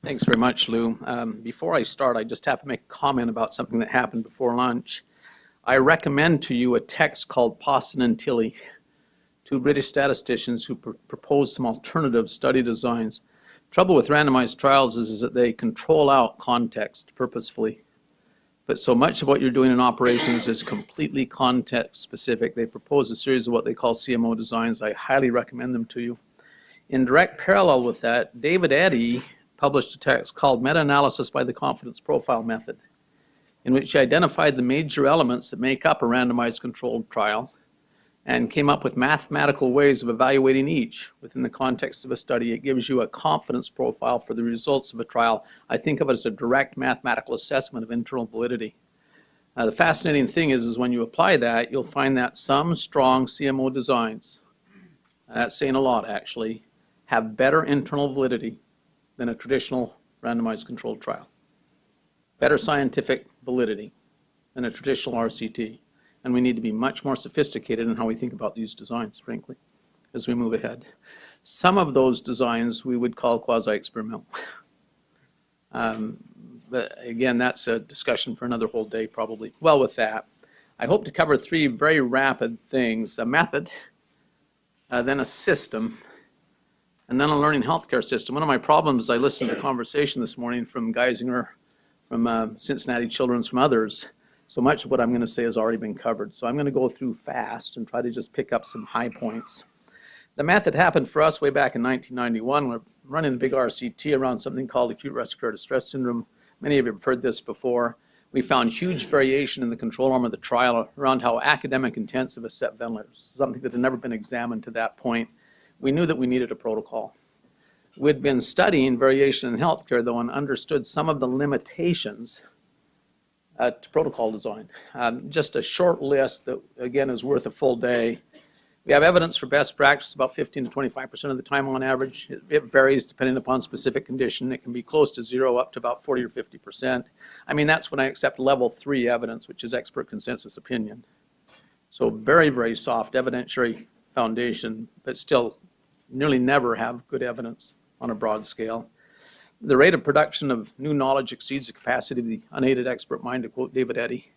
Thanks very much, Lou. Before I start, I just have to make a comment about something that happened before lunch. I recommend to you a text called Poston and Tilley, two British statisticians who proposed some alternative study designs. Trouble with randomized trials is that they control out context purposefully. But so much of what you're doing in operations is completely context specific. They propose a series of what they call CMO designs. I highly recommend them to you. In direct parallel with that, David Eddy published a text called Meta-Analysis by the Confidence Profile Method, in which he identified the major elements that make up a randomized controlled trial and came up with mathematical ways of evaluating each within the context of a study. It gives you a confidence profile for the results of a trial. I think of it as a direct mathematical assessment of internal validity. The fascinating thing is when you apply that, you'll find that some strong CMO designs, that's saying a lot actually, have better internal validity than a traditional randomized controlled trial. Better scientific validity than a traditional RCT. And we need to be much more sophisticated in how we think about these designs, frankly, as we move ahead. Some of those designs we would call quasi-experimental. But again, that's a discussion for another whole day probably. Well, with that, I hope to cover three very rapid things: a method, then a system, and then a learning healthcare system. One of my problems, I listened to the conversation this morning from Geisinger, from Cincinnati Children's, from others. So much of what I'm going to say has already been covered. So I'm going to go through fast and try to just pick up some high points. The method happened for us way back in 1991. We're running a big RCT around something called acute respiratory distress syndrome. Many of you have heard this before. We found huge variation in the control arm of the trial around how academic intensive is set ventilators, something that had never been examined to that point. We knew that we needed a protocol. We'd been studying variation in healthcare, though, and understood some of the limitations to protocol design. Just a short list that, again, is worth a full day. We have evidence for best practice about 15 to 25% of the time on average. It varies depending upon specific condition. It can be close to zero up to about 40 or 50%. I mean, that's when I accept level 3 evidence, which is expert consensus opinion. So very, very soft evidentiary foundation, but still nearly never have good evidence on a broad scale. The rate of production of new knowledge exceeds the capacity of the unaided expert mind, to quote David Eddy,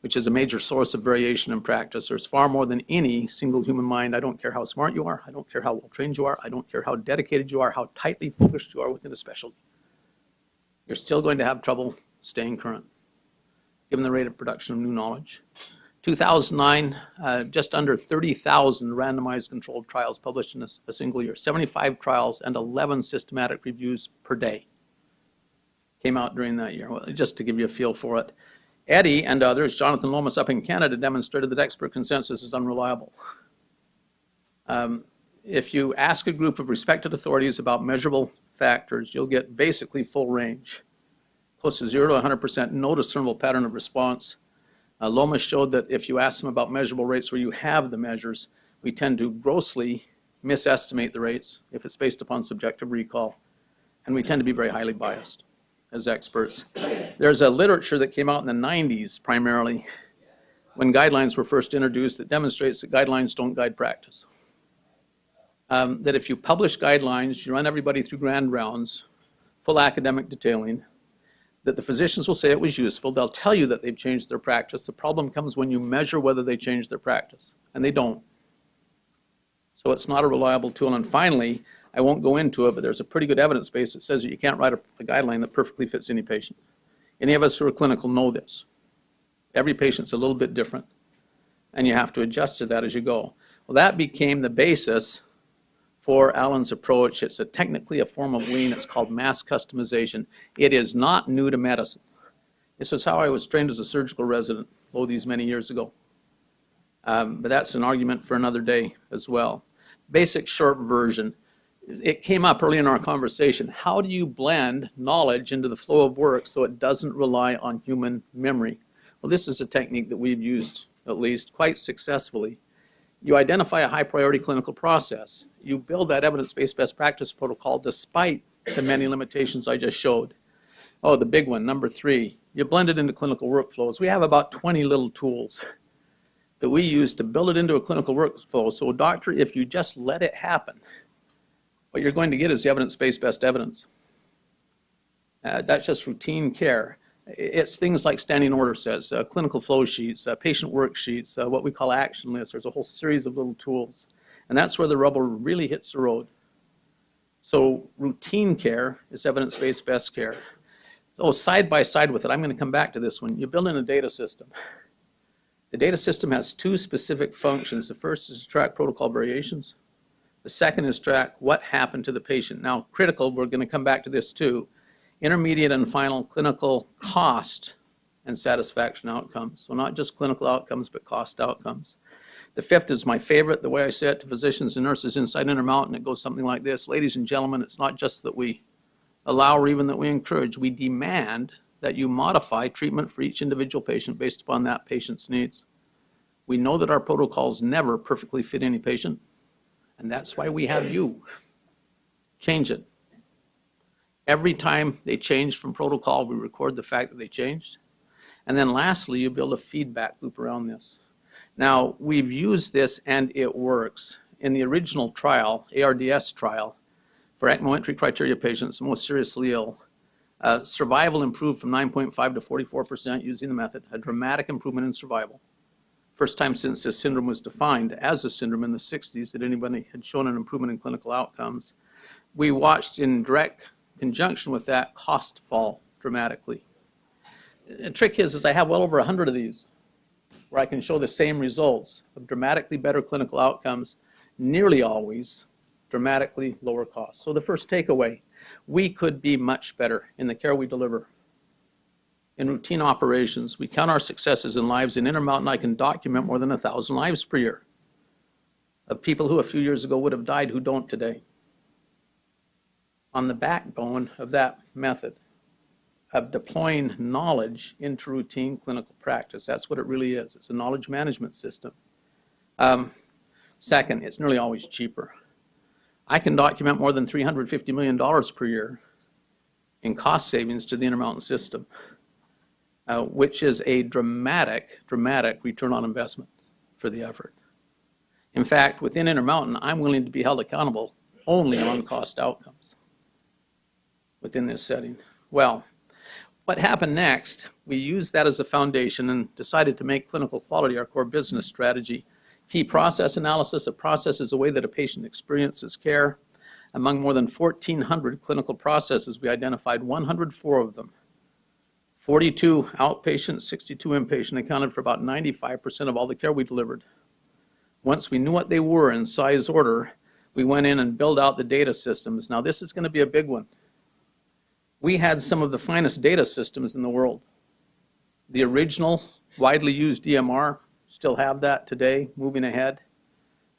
which is a major source of variation in practice. There's far more than any single human mind. I don't care how smart you are. I don't care how well trained you are. I don't care how dedicated you are, how tightly focused you are within a specialty. You're still going to have trouble staying current, given the rate of production of new knowledge. 2009, just under 30,000 randomized controlled trials published in a single year. 75 trials and 11 systematic reviews per day came out during that year. Well, just to give you a feel for it. Eddy and others, Jonathan Lomas up in Canada, demonstrated that expert consensus is unreliable. If you ask a group of respected authorities about measurable factors, you'll get basically full range, close to 0 to 100%, no discernible pattern of response. Lomas showed that if you ask them about measurable rates where you have the measures, we tend to grossly misestimate the rates if it's based upon subjective recall, and we tend to be very highly biased as experts. There's a literature that came out in the 90s primarily when guidelines were first introduced that demonstrates that guidelines don't guide practice. That if you publish guidelines, you run everybody through grand rounds, full academic detailing, that the physicians will say it was useful. They'll tell you that they've changed their practice. The problem comes when you measure whether they changed their practice, and they don't. So it's not a reliable tool. And finally, I won't go into it, but there's a pretty good evidence base that says that you can't write a guideline that perfectly fits any patient. Any of us who are clinical know this. Every patient's a little bit different, and you have to adjust to that as you go. Well, that became the basis for Allen's approach. It's technically a form of lean. It's called mass customization. It is not new to medicine. This was how I was trained as a surgical resident, these many years ago. But that's an argument for another day as well. Basic short version. It came up early in our conversation. How do you blend knowledge into the flow of work so it doesn't rely on human memory? Well, this is a technique that we've used, at least, quite successfully. You identify a high priority clinical process. You build that evidence-based best practice protocol despite the many limitations I just showed. Oh, the big one, number 3, you blend it into clinical workflows. We have about 20 little tools that we use to build it into a clinical workflow. So doctor, if you just let it happen, what you're going to get is the evidence-based best evidence. That's just routine care. It's things like standing order sets, clinical flow sheets, patient worksheets, what we call action lists. There's a whole series of little tools. And that's where the rubber really hits the road. So routine care is evidence-based best care. So side by side with it, I'm going to come back to this one. You're building a data system. The data system has two specific functions. The first is to track protocol variations. The second is track what happened to the patient. Now, critical, we're going to come back to this too, intermediate and final clinical cost and satisfaction outcomes. So not just clinical outcomes, but cost outcomes. The fifth is my favorite, the way I say it to physicians and nurses inside Intermountain. It goes something like this. Ladies and gentlemen, it's not just that we allow or even that we encourage. We demand that you modify treatment for each individual patient based upon that patient's needs. We know that our protocols never perfectly fit any patient, and that's why we have you. Change it. Every time they change from protocol, we record the fact that they changed. And then lastly, you build a feedback loop around this. Now, we've used this and it works. In the original trial, ARDS trial, for ECMO entry criteria patients, most seriously ill, survival improved from 9.5 to 44% using the method, a dramatic improvement in survival. First time since this syndrome was defined as a syndrome in the 60s that anybody had shown an improvement in clinical outcomes. We watched in direct conjunction with that cost fall dramatically. The trick is I have well over 100 of these where I can show the same results of dramatically better clinical outcomes, nearly always dramatically lower costs. So the first takeaway, we could be much better in the care we deliver. In routine operations, we count our successes in lives. In Intermountain, I can document more than 1,000 lives per year of people who a few years ago would have died who don't today. On the backbone of that method of deploying knowledge into routine clinical practice. That's what it really is. It's a knowledge management system. Second, it's nearly always cheaper. I can document more than $350 million per year in cost savings to the Intermountain system, which is a dramatic return on investment for the effort. In fact, within Intermountain, I'm willing to be held accountable only on cost outcomes within this setting. Well, what happened next, we used that as a foundation and decided to make clinical quality our core business strategy. Key process analysis. A process is a way that a patient experiences care. Among more than 1,400 clinical processes, we identified 104 of them. 42 outpatient, 62 inpatient, accounted for about 95% of all the care we delivered. Once we knew what they were in size order, we went in and built out the data systems. Now this is going to be a big one. We had some of the finest data systems in the world. The original, widely used DMR, still have that today, moving ahead.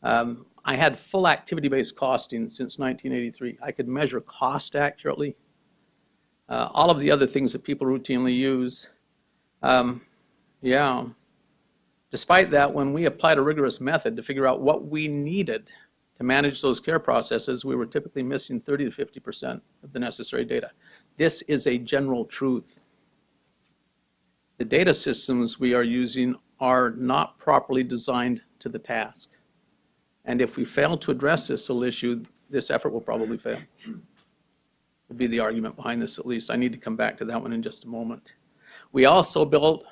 I had full activity-based costing since 1983. I could measure cost accurately. All of the other things that people routinely use. Yeah. Despite that, when we applied a rigorous method to figure out what we needed to manage those care processes, we were typically missing 30 to 50% of the necessary data. This is a general truth. The data systems we are using are not properly designed to the task. And if we fail to address this issue, this effort will probably fail. Would be the argument behind this, at least. I need to come back to that one in just a moment. We also built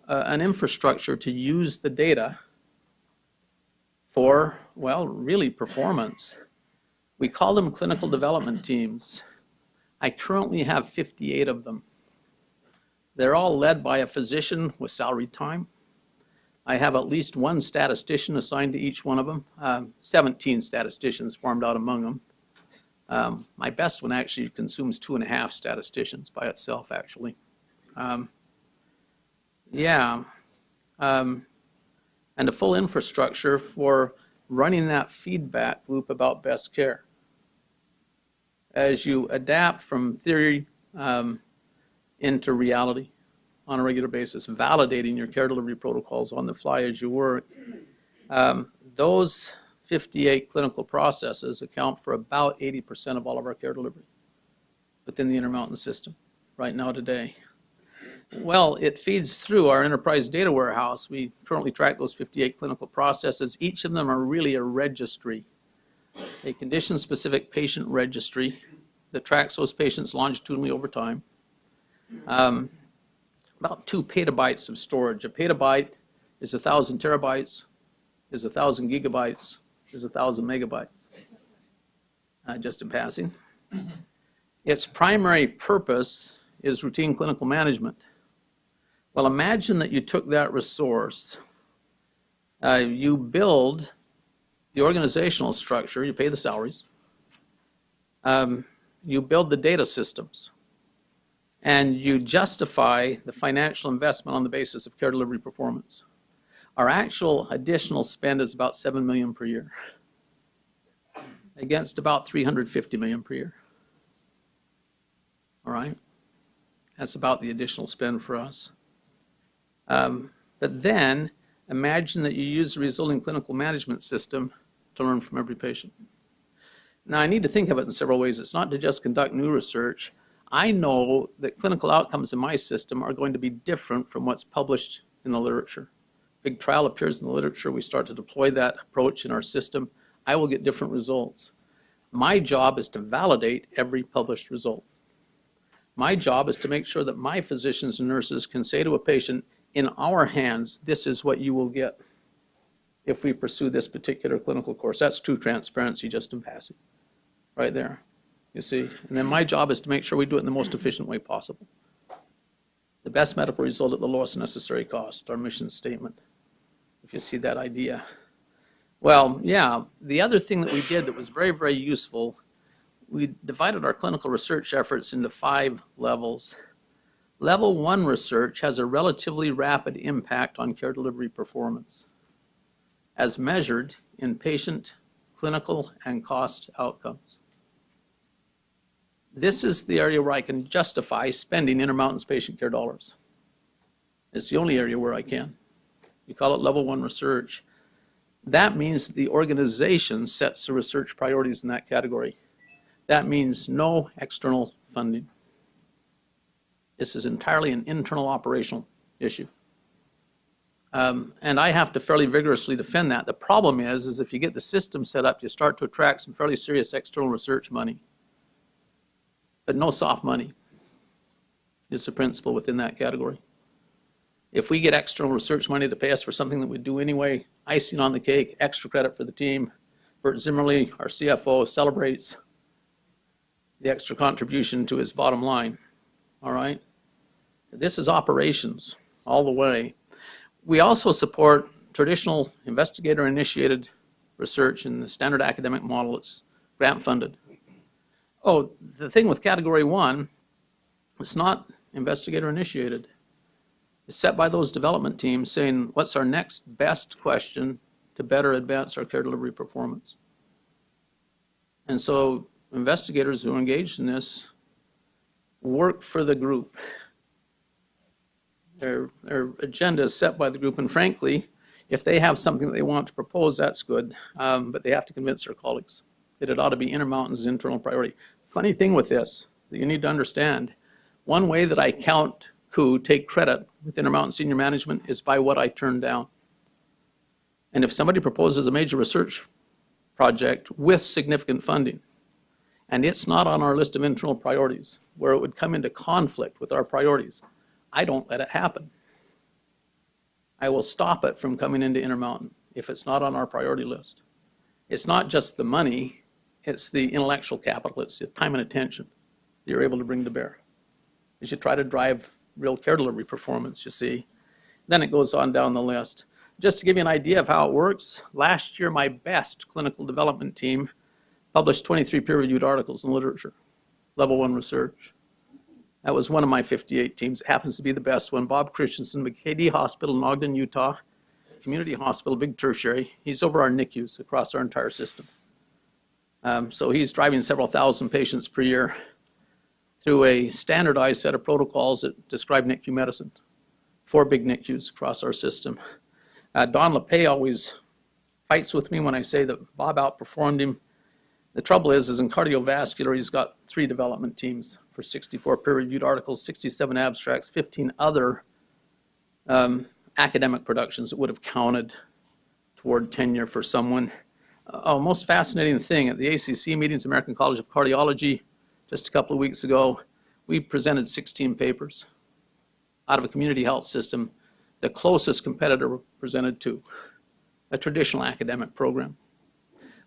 an infrastructure to use the data for, well, really performance. We call them clinical development teams. I currently have 58 of them. They're all led by a physician with salary time. I have at least one statistician assigned to each one of them, 17 statisticians formed out among them. My best one actually consumes 2.5 statisticians by itself, actually. And a full infrastructure for running that feedback loop about best care. As you adapt from theory into reality on a regular basis, validating your care delivery protocols on the fly as you work, those 58 clinical processes account for about 80% of all of our care delivery within the Intermountain system right now today. Well, it feeds through our enterprise data warehouse. We currently track those 58 clinical processes. Each of them are really a registry, a condition-specific patient registry that tracks those patients longitudinally over time. About 2 petabytes of storage. A petabyte is 1,000 terabytes, is 1,000 gigabytes, is 1,000 megabytes, just in passing. Its primary purpose is routine clinical management. Well, imagine that you took that resource, you build the organizational structure, you pay the salaries, you build the data systems, and you justify the financial investment on the basis of care delivery performance. Our actual additional spend is about $7 million per year, against about $350 million per year. All right? That's about the additional spend for us. But then, imagine that you use the resulting clinical management system to learn from every patient. Now, I need to think of it in several ways. It's not to just conduct new research. I know that clinical outcomes in my system are going to be different from what's published in the literature. Big trial appears in the literature, we start to deploy that approach in our system, I will get different results. My job is to validate every published result. My job is to make sure that my physicians and nurses can say to a patient, in our hands, this is what you will get if we pursue this particular clinical course. That's true transparency, just in passing, right there, you see. And then my job is to make sure we do it in the most efficient way possible. The best medical result at the lowest necessary cost, our mission statement, if you see that idea. Well, yeah, the other thing that we did that was very, very useful, we divided our clinical research efforts into 5 levels. Level 1 research has a relatively rapid impact on care delivery performance, as measured in patient, clinical, and cost outcomes. This is the area where I can justify spending Intermountain's patient care dollars. It's the only area where I can. You call it level 1 research. That means the organization sets the research priorities in that category. That means no external funding. This is entirely an internal operational issue. And I have to fairly vigorously defend that. The problem is if you get the system set up, you start to attract some fairly serious external research money, but no soft money. It's the principle within that category. If we get external research money to pay us for something that we do anyway, icing on the cake, extra credit for the team. Bert Zimmerly, our CFO, celebrates the extra contribution to his bottom line. All right? This is operations all the way. We also support traditional investigator-initiated research in the standard academic model. It's grant-funded. Oh, the thing with Category 1, it's not investigator-initiated. It's set by those development teams saying, what's our next best question to better advance our care delivery performance? And so investigators who are engaged in this work for the group. Their agenda is set by the group, and frankly, if they have something that they want to propose, that's good, but they have to convince their colleagues that it ought to be Intermountain's internal priority. Funny thing with this that you need to understand, one way that I take credit with Intermountain senior management is by what I turn down. And if somebody proposes a major research project with significant funding, and it's not on our list of internal priorities, where it would come into conflict with our priorities, I don't let it happen. I will stop it from coming into Intermountain if it's not on our priority list. It's not just the money, it's the intellectual capital, it's the time and attention that you're able to bring to bear. You should try to drive real care delivery performance, you see. Then it goes on down the list. Just to give you an idea of how it works, last year my best clinical development team published 23 peer-reviewed articles in literature, level 1 research. That was one of my 58 teams. It happens to be the best one. Bob Christensen, McKay Hospital in Ogden, Utah, community hospital, big tertiary. He's over our NICUs across our entire system. So he's driving several thousand patients per year through a standardized set of protocols that describe NICU medicine. 4 big NICUs across our system. Don LePay always fights with me when I say that Bob outperformed him. The trouble is in cardiovascular, he's got 3 development teams for 64 peer-reviewed articles, 67 abstracts, 15 other academic productions that would have counted toward tenure for someone. Most fascinating thing, at the ACC meetings, American College of Cardiology, just a couple of weeks ago, We presented 16 papers out of a community health system. The closest competitor presented 2, a traditional academic program.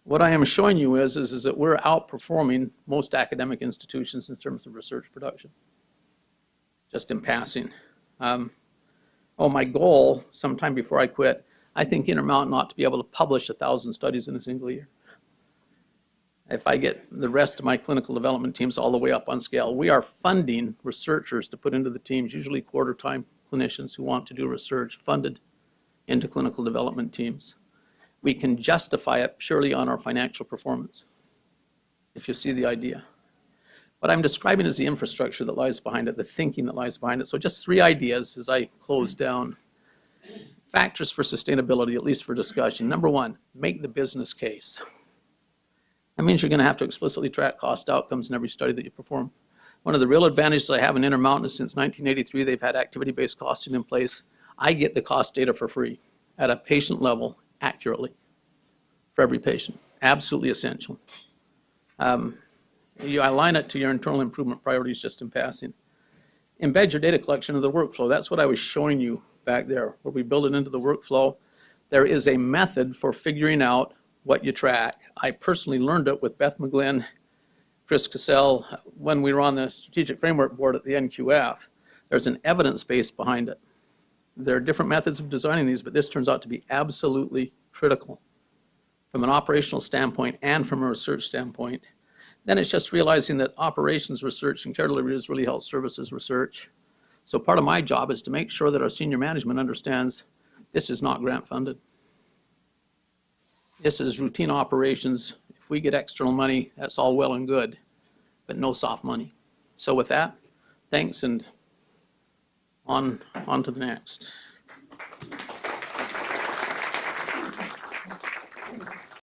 What I am showing you is that we're outperforming most academic institutions in terms of research production, just in passing. My goal, sometime before I quit, I think Intermountain ought to be able to publish 1,000 studies in a single year. If I get the rest of my clinical development teams all the way up on scale, we are funding researchers to put into the teams, usually quarter-time clinicians who want to do research, funded into clinical development teams. We can justify it purely on our financial performance, if you see the idea. What I'm describing is the infrastructure that lies behind it, the thinking that lies behind it. So just 3 ideas as I close down. Factors for sustainability, at least for discussion. Number 1, make the business case. That means you're going to have to explicitly track cost outcomes in every study that you perform. One of the real advantages I have in Intermountain is since 1983, they've had activity-based costing in place. I get the cost data for free at a patient level accurately for every patient. Absolutely essential. You align it to your internal improvement priorities just in passing. Embed your data collection into the workflow. That's what I was showing you back there, where we build it into the workflow. There is a method for figuring out what you track. I personally learned it with Beth McGlynn, Chris Cassell, when we were on the Strategic Framework Board at the NQF. There's an evidence base behind it. There are different methods of designing these, but this turns out to be absolutely critical from an operational standpoint and from a research standpoint. Then it's just realizing that operations research and care delivery is really health services research. So part of my job is to make sure that our senior management understands this is not grant funded. This is routine operations. If we get external money, that's all well and good, but no soft money. So with that, thanks, and on to the next.